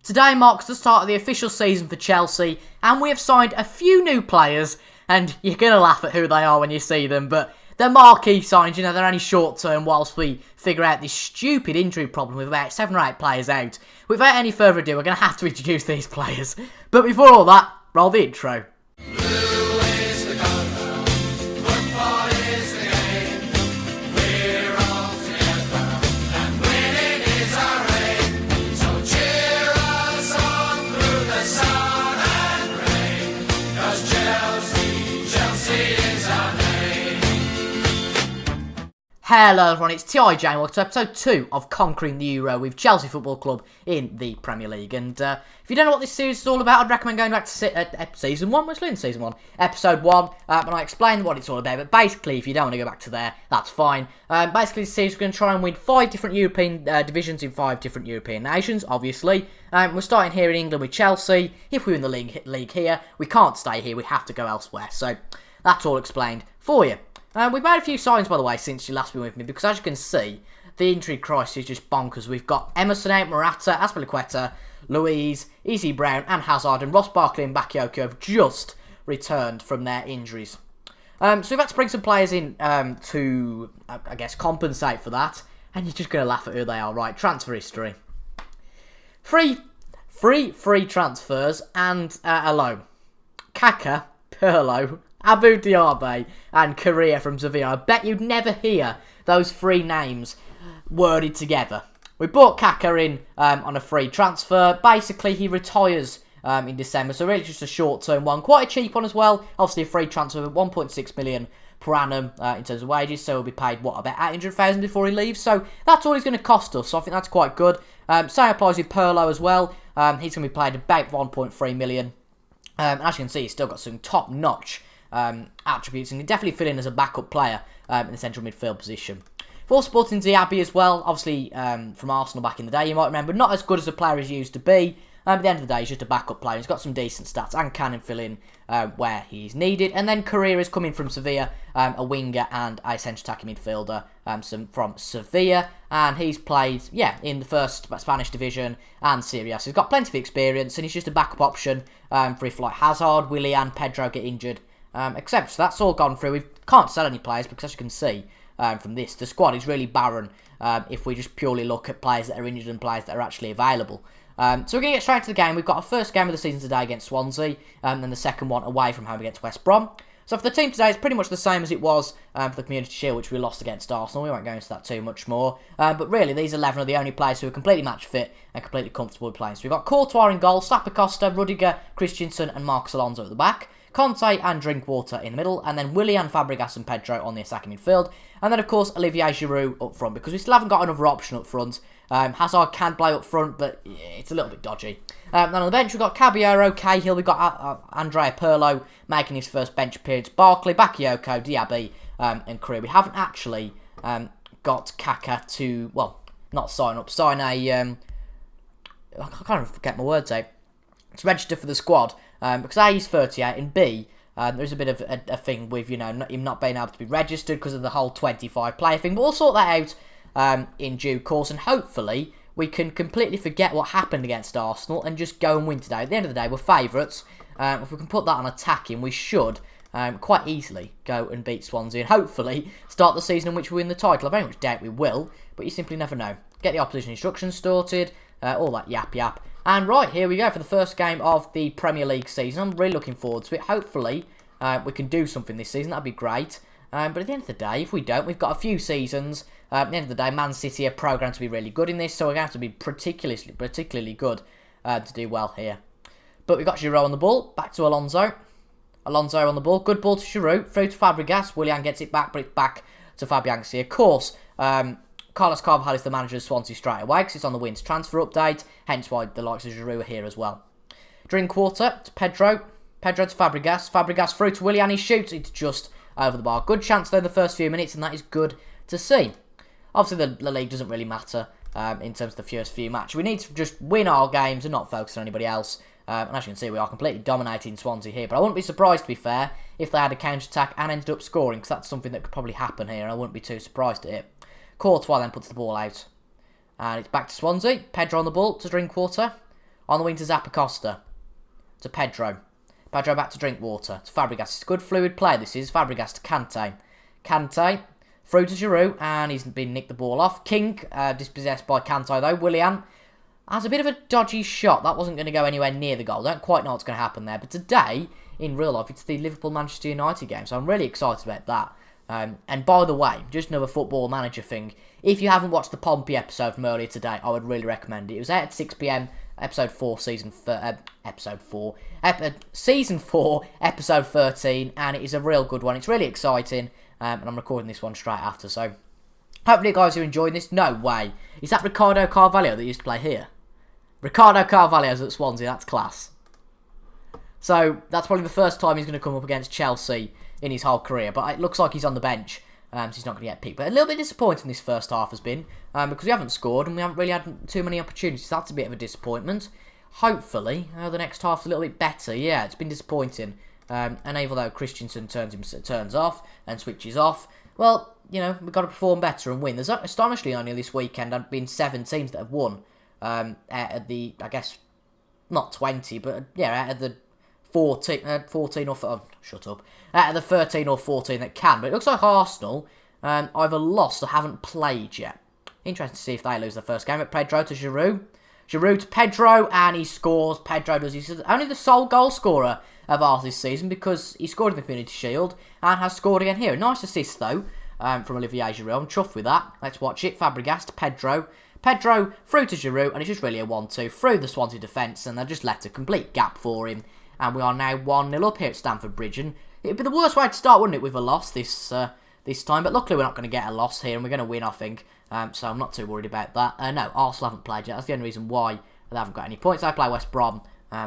Today marks the start of the official season for Chelsea, and we have signed a few new players, and you're going to laugh at who they are when you see them, but they're marquee signings, they're only short term whilst we figure out this stupid injury problem with about 7 or 8 players out. Without any further ado, we're going to have to introduce these players. But before all that, roll the intro. Hello everyone, it's TIJ and welcome to episode 2 of Conquering the Euro with Chelsea Football Club in the Premier League. And if you don't know what this series is all about, I'd recommend going back to season 1, we're still in season 1, episode 1, and I explained what it's all about. But basically, if you don't want to go back to there, that's fine. Basically, this series we're going to try and win 5 different European divisions in 5 different European nations, obviously. We're starting here in England with Chelsea. If we win the league here, we can't stay here, we have to go elsewhere. So that's all explained for you. We've made a few signs, by the way, since you last been with me, because as you can see, the injury crisis is just bonkers. We've got Emerson out, Morata, Azpilicueta, Louise, Easy Brown, and Hazard, and Ross Barkley and Bakayoko have just returned from their injuries. So we've had to bring some players in to, I guess, compensate for that, and you're just going to laugh at who they are. Right, transfer history. Free transfers and a loan. Kaka, PIRLO, Abu Diaby and Korea from Sevilla. I bet you'd never hear those 3 names worded together. We brought Kaka in on a free transfer. Basically, he retires in December, so really just a short-term one. Quite a cheap one as well. Obviously, a free transfer of 1.6 million per annum in terms of wages, so he'll be paid, about 800,000 before he leaves. So that's all he's going to cost us, so I think that's quite good. Same applies with PIRLO as well. He's going to be paid about 1.3 million. As you can see, he's still got some top-notch attributes, and he definitely fit in as a backup player in the central midfield position. We've also brought in Diaby as well, obviously from Arsenal back in the day, you might remember. Not as good as a player as he used to be, but at the end of the day, he's just a backup player. He's got some decent stats and can fill in where he's needed. And then Korea is coming from Sevilla, a winger and a central attacking midfielder from Sevilla, and he's played, in the first Spanish division and Serie A. So he's got plenty of experience, and he's just a backup option for if like Hazard, Willie and Pedro get injured. Except so that's all gone through. We can't sell any players because, as you can see from this, the squad is really barren if we just purely look at players that are injured and players that are actually available. So we're going to get straight to the game. We've got our first game of the season today against Swansea, and then the second one away from home against West Brom. So for the team today, it's pretty much the same as it was for the Community Shield, which we lost against Arsenal. We won't go into that too much more. But really, these 11 are the only players who are completely match fit and completely comfortable with playing. So we've got Courtois in goal, Sapper-Costa, Rudiger, Christensen and Marcos Alonso at the back. Conte and Drinkwater in the middle, and then Willian, Fabregas and Pedro on the attacking midfield. And then, of course, Olivier Giroud up front, because we still haven't got another option up front. Hazard can play up front, but it's a little bit dodgy. Then on the bench, we've got Caballero, Cahill, we've got ANDREA PIRLO making his first bench appearance, Barkley, Bakayoko, Diaby, and Korea. We haven't actually got Kaka to, sign a, I can't forget my words out, to register for the squad. Because A, he's 38, and B, there's a bit of a thing with, him not being able to be registered because of the whole 25 player thing. But we'll sort that out in due course, and hopefully we can completely forget what happened against Arsenal and just go and win today. At the end of the day, we're favourites. If we can put that on attacking, we should quite easily go and beat Swansea and hopefully start the season in which we win the title. I very much doubt we will, but you simply never know. Get the opposition instructions sorted, all that yap. And right, here we go for the first game of the Premier League season. I'm really looking forward to it. Hopefully, we can do something this season. That'd be great. But at the end of the day, if we don't, we've got a few seasons. At the end of the day, Man City are programmed to be really good in this, so we're going to have to be particularly good to do well here. But we've got Giroud on the ball. Back to Alonso. Alonso on the ball. Good ball to Giroud. Through to Fabregas. Willian gets it back, but it's back to Fabianski. Of course, Carlos Carvalhal is the manager of Swansea straight away because it's on the Winds transfer update, hence why the likes of Giroud are here as well. Drinkwater to Pedro, Pedro to Fabregas, Fabregas through to Willian, he shoots, it's just over the bar. Good chance though the first few minutes, and that is good to see. Obviously the league doesn't really matter in terms of the first few matches. We need to just win our games and not focus on anybody else. And as you can see, we are completely dominating Swansea here. But I wouldn't be surprised, to be fair, if they had a counter-attack and ended up scoring, because that's something that could probably happen here, and I wouldn't be too surprised at it. Courtois then puts the ball out. And it's back to Swansea. Pedro on the ball to Drinkwater. On the wing to Zappacosta. To Pedro. Pedro back to Drinkwater. To Fabregas. It's a good fluid play, this is. Fabregas to Kante. Kante through to Giroud, and he's been nicked the ball off. King, dispossessed by Kante though. Willian has a bit of a dodgy shot. That wasn't going to go anywhere near the goal. Don't quite know what's going to happen there. But today, in real life, it's the Liverpool-Manchester United game, so I'm really excited about that. And by the way, just another Football Manager thing. If you haven't watched the Pompey episode from earlier today, I would really recommend it. It was out at 6 PM, Season 4, Episode 13, and it is a real good one. It's really exciting, and I'm recording this one straight after, so hopefully you guys are enjoying this. No way. Is that Ricardo Carvalho that used to play here? Ricardo Carvalho's at Swansea, that's class. So, that's probably the first time he's going to come up against Chelsea in his whole career, but it looks like he's on the bench, so he's not going to get picked. But a little bit disappointing this first half has been, because we haven't scored and we haven't really had too many opportunities. That's a bit of a disappointment. Hopefully, the next half's a little bit better. Yeah, it's been disappointing. And even though Christensen turns off and switches off, well, you know, we've got to perform better and win. There's astonishingly only this weekend have been 7 teams that have won. Out of the, I guess, not 20, but yeah, out of the 14 or... Oh, shut up. Out of the 13 or 14 that can. But it looks like Arsenal either lost or haven't played yet. Interesting to see if they lose the first game. At Pedro to Giroud. Giroud to Pedro, and he scores. Pedro does. He's only the sole goal scorer of ours this season because he scored in the Community Shield and has scored again here. A nice assist, though, from Olivier Giroud. I'm chuffed with that. Let's watch it. Fabregas to Pedro. Pedro through to Giroud, and it's just really a 1-2 through the Swansea defence, and they just left a complete gap for him. And we are now 1-0 up here at Stamford Bridge, and it'd be the worst way to start, wouldn't it, with a loss this time? But luckily we're not going to get a loss here, and we're going to win, I think. So I'm not too worried about that. No, Arsenal haven't played yet. That's the only reason why they haven't got any points. They play West Brom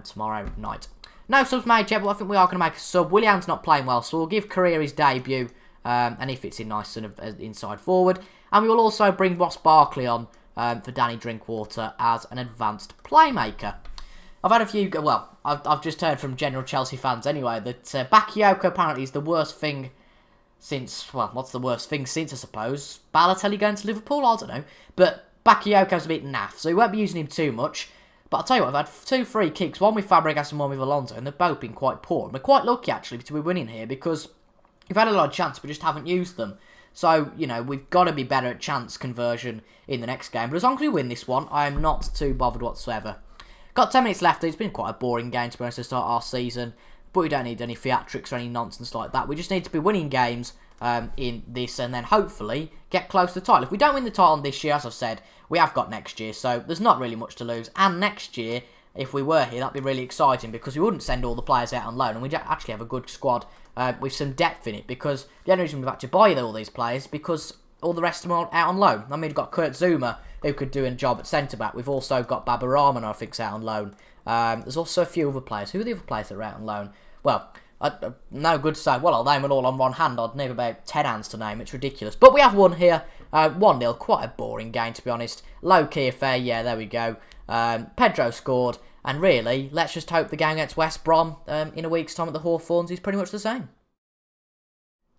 tomorrow night. No subs made yet, but I think we are going to make a sub. Willian's not playing well, so we'll give Correa his debut, and he fits in nice as inside forward. And we will also bring Ross Barkley on for Danny Drinkwater as an advanced playmaker. I've had a few... Well, I've just heard from general Chelsea fans anyway that Bakayoko apparently is the worst thing since... Well, what's the worst thing since, I suppose? Balotelli going to Liverpool? I don't know. But Bakayoko's a bit naff, so we won't be using him too much. But I'll tell you what, I've had 2 free kicks, one with Fabregas and one with Alonso, and they've both been quite poor. And we're quite lucky, actually, to be winning here, because we've had a lot of chance, but just haven't used them. So, you know, we've got to be better at chance conversion in the next game. But as long as we win this one, I am not too bothered whatsoever. Got 10 minutes left. It's been quite a boring game, to be honest, to start our season. But we don't need any theatrics or any nonsense like that. We just need to be winning games in this and then hopefully get close to the title. If we don't win the title this year, as I've said, we have got next year. So there's not really much to lose. And next year, if we were here, that'd be really exciting because we wouldn't send all the players out on loan. And we'd actually have a good squad with some depth in it. Because the only reason we've had to buy all these players is because all the rest of them are out on loan. I mean, we've got Kurt Zouma, who could do a job at centre-back. We've also got Baba Rahman, I think, out on loan. There's also a few other players. Who are the other players that are out on loan? Well, no good to say. Well, I'll name them all on one hand. I'd need about 10 hands to name. It's ridiculous. But we have won here. 1-0. Quite a boring game, to be honest. Low-key affair. Yeah, there we go. Pedro scored. And really, let's just hope the game against West Brom in a week's time at the Hawthorns is pretty much the same.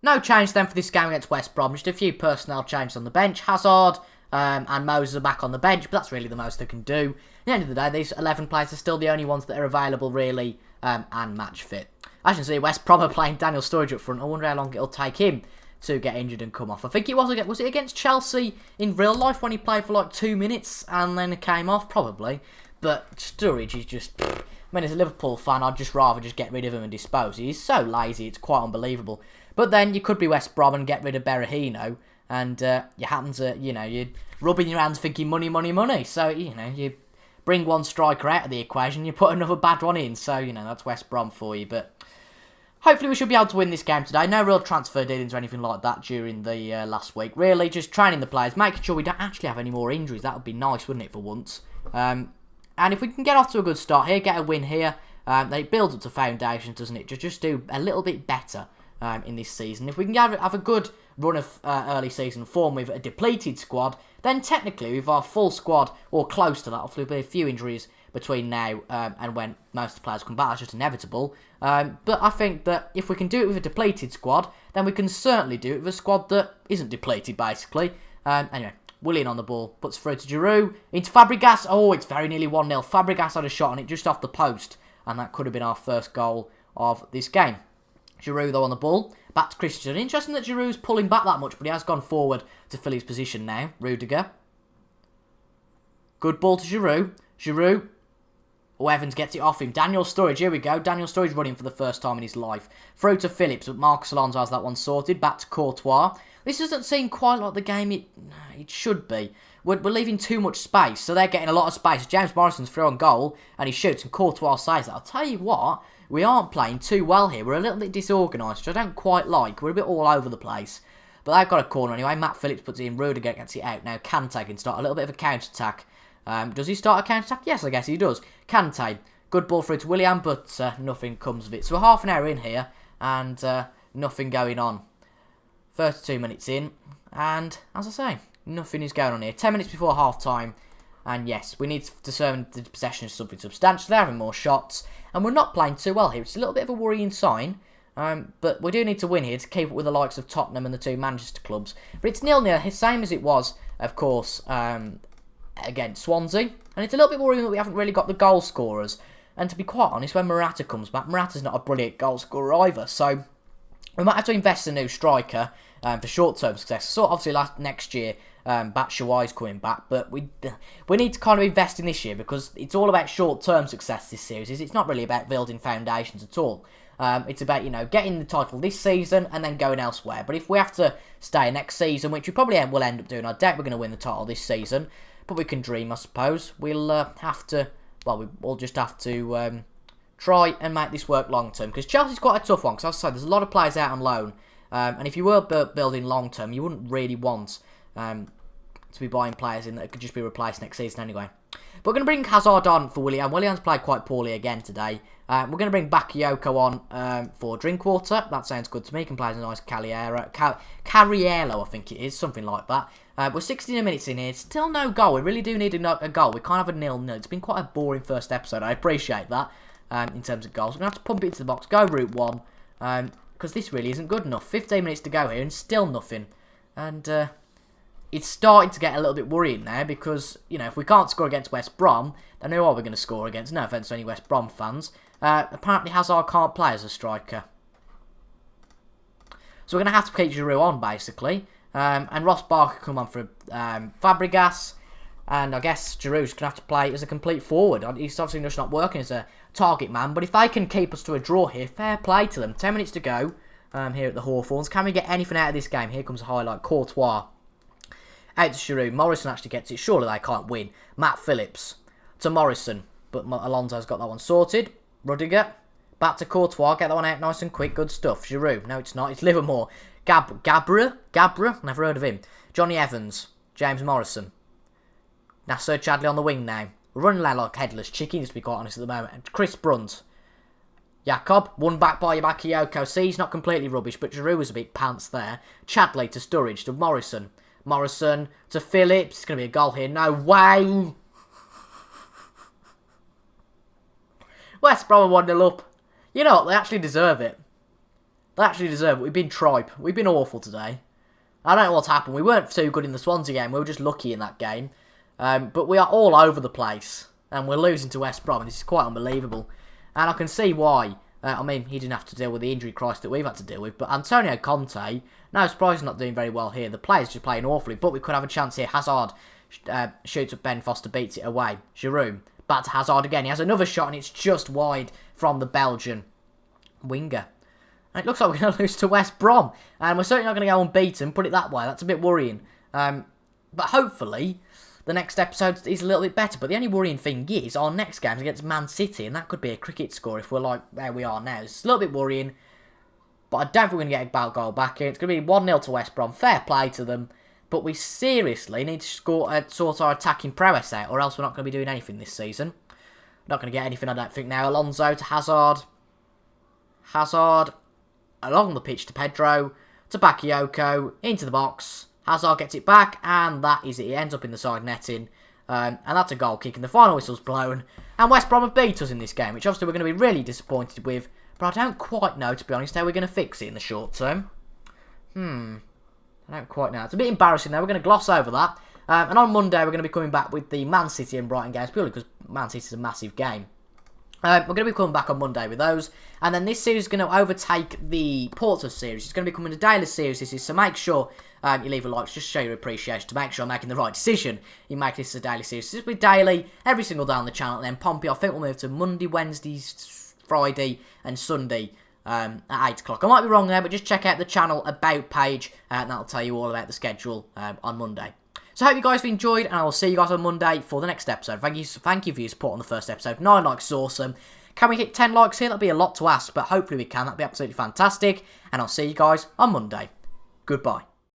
No change then for this game against West Brom. Just a few personnel changes on the bench. Hazard and Moses are back on the bench, but that's really the most they can do. At the end of the day, these 11 players are still the only ones that are available, really, and match fit. As you can see, West Brom are playing Daniel Sturridge up front. I wonder how long it'll take him to get injured and come off. I think it was it against Chelsea in real life when he played for like 2 minutes and then came off? Probably. But Sturridge is just... I mean, as a Liverpool fan, I'd just rather just get rid of him and dispose. He's so lazy, it's quite unbelievable. But then you could be West Brom and get rid of Berahino, and you happen to, you know, you're rubbing your hands thinking money, money, money. So, you know, you bring one striker out of the equation, you put another bad one in. So, you know, that's West Brom for you. But hopefully we should be able to win this game today. No real transfer dealings or anything like that during the last week. Really, just training the players, making sure we don't actually have any more injuries. That would be nice, wouldn't it, for once? And if we can get off to a good start here, get a win here, then it builds up to foundations, doesn't it? Just do a little bit better in this season. If we can have a good run of early season form with a depleted squad, then technically with our full squad or close to that, hopefully there'll be a few injuries between now and when most of the players come back. That's just inevitable. But I think that if we can do it with a depleted squad, then we can certainly do it with a squad that isn't depleted, basically. Anyway, Willian on the ball. Puts through to Giroud. Into Fabregas. Oh, it's very nearly 1-0. Fabregas had a shot on it just off the post. And that could have been our first goal of this game. Giroud, though, on the ball. Back to Christensen. Interesting that Giroud's pulling back that much, but he has gone forward to fill his position now. Rudiger. Good ball to Giroud. Giroud. Oh, Evans gets it off him. Daniel Sturridge, here we go. Daniel Sturridge running for the first time in his life. Through to Phillips, but Marcus Alonso has that one sorted. Back to Courtois. This doesn't seem quite like the game it should be. We're leaving too much space, so they're getting a lot of space. James Morrison's through on goal, and he shoots, and Courtois saves that. I'll tell you what, we aren't playing too well here. We're a little bit disorganised, which I don't quite like. We're a bit all over the place. But they've got a corner anyway. Matt Phillips puts it in. Rudiger gets it out. Now Kante can start a little bit of a counter-attack. Does he start a counter-attack? Yes, I guess he does. Kante. Good ball through to Willian, but nothing comes of it. So we're half an hour in here, and nothing going on. 32 minutes in, and as I say, nothing is going on here. 10 minutes before half-time, and yes, we need to determine the possession is something substantial. They're having more shots, and we're not playing too well here. It's a little bit of a worrying sign, but we do need to win here to keep up with the likes of Tottenham and the two Manchester clubs. But it's 0-0, same as it was, of course, against Swansea, and it's a little bit worrying that we haven't really got the goal scorers. And to be quite honest, when Morata comes back, Morata's not a brilliant goal scorer either, so we might have to invest in a new striker for short-term success. So obviously next year, Batshuayi's coming back, but we need to kind of invest in this year because it's all about short-term success this series. It's not really about building foundations at all. It's about, getting the title this season and then going elsewhere. But if we have to stay next season, which we probably will end up doing, I doubt we're going to win the title this season, but we can dream, I suppose. We'll have to... Well, we'll just have to try and make this work long-term. Because Chelsea's quite a tough one. Because as I said, there's a lot of players out on loan. And if you were building long-term, you wouldn't really want to be buying players in that could just be replaced next season anyway. But we're going to bring Hazard on for Willian. Willian's played quite poorly again today. We're going to bring Bakayoko on for Drinkwater. That sounds good to me. He can play as a nice Carriero, I think it is. Something like that. We're 16 minutes in here. Still no goal. We really do need a goal. We can't have a 0-0. It's been quite a boring first episode. I appreciate that in terms of goals. We're going to have to pump it into the box. Go route one. Because this really isn't good enough. 15 minutes to go here and still nothing. And it's starting to get a little bit worrying now. Because, if we can't score against West Brom, then who are we going to score against? No offence to any West Brom fans. Apparently Hazard can't play as a striker. So we're going to have to keep Giroud on, basically. And Ross Barker come on for Fabregas. And I guess Giroud's going to have to play as a complete forward. He's obviously just not working as a target man. But if they can keep us to a draw here, fair play to them. 10 minutes to go here at the Hawthorns. Can we get anything out of this game? Here comes a highlight. Courtois. Out to Giroud. Morrison actually gets it. Surely they can't win. Matt Phillips to Morrison. But Alonso's got that one sorted. Rudiger. Back to Courtois. Get that one out nice and quick. Good stuff. Giroud. No, it's not. It's Livermore. Gabra? Never heard of him. Johnny Evans. James Morrison. Nasser Chadley on the wing now. We're running like headless chickens, to be quite honest, at the moment. And Chris Brunt. Jakob. Won back by Bakayoko. See, he's not completely rubbish, but Giroud was a bit pants there. Chadley to Sturridge to Morrison. Morrison to Phillips. It's going to be a goal here. No way. West Brom are 1-0 up. You know what? They actually deserve it. They actually deserve it. We've been tripe. We've been awful today. I don't know what's happened. We weren't too good in the Swansea game. We were just lucky in that game. But we are all over the place. And we're losing to West Brom. And this is quite unbelievable. And I can see why. I mean, he didn't have to deal with the injury crisis that we've had to deal with. But Antonio Conte, no surprise he's not doing very well here. The players just playing awfully. But we could have a chance here. Hazard shoots at Ben Foster, beats it away. Giroud. Back to Hazard again. He has another shot and it's just wide from the Belgian winger. And it looks like we're going to lose to West Brom. And we're certainly not going to go unbeaten, put it that way. That's a bit worrying. But hopefully, the next episode is a little bit better. But the only worrying thing is, our next game is against Man City. And that could be a cricket score if we're like where we are now. It's a little bit worrying. But I don't think we're going to get a goal back here. It's going to be 1-0 to West Brom. Fair play to them. But we seriously need to sort our attacking prowess out. Or else we're not going to be doing anything this season. Not going to get anything, I don't think, now. Alonso to Hazard. Hazard. Along the pitch to Pedro, to Bakayoko, into the box. Hazard gets it back, and that is it. He ends up in the side netting. And that's a goal kick, and the final whistle's blown. And West Brom have beat us in this game, which obviously we're going to be really disappointed with. But I don't quite know, to be honest, how we're going to fix it in the short term. I don't quite know. It's a bit embarrassing, though. We're going to gloss over that. And on Monday, we're going to be coming back with the Man City and Brighton games, purely because Man City is a massive game. We're going to be coming back on Monday with those. And then this series is going to overtake the Portsmouth series. It's going to be coming a daily series, this is, so make sure you leave a like, just show your appreciation, to make sure I'm making the right decision. You make this a daily series. This will be daily, every single day on the channel. And then Pompey, I think we'll move to Monday, Wednesday, Friday and Sunday at 8 o'clock. I might be wrong there, but just check out the channel About page, and that'll tell you all about the schedule on Monday. So I hope you guys have enjoyed, and I will see you guys on Monday for the next episode. Thank you for your support on the first episode. 9 likes is awesome. Can we hit 10 likes here? That'd be a lot to ask, but hopefully we can. That'd be absolutely fantastic. And I'll see you guys on Monday. Goodbye.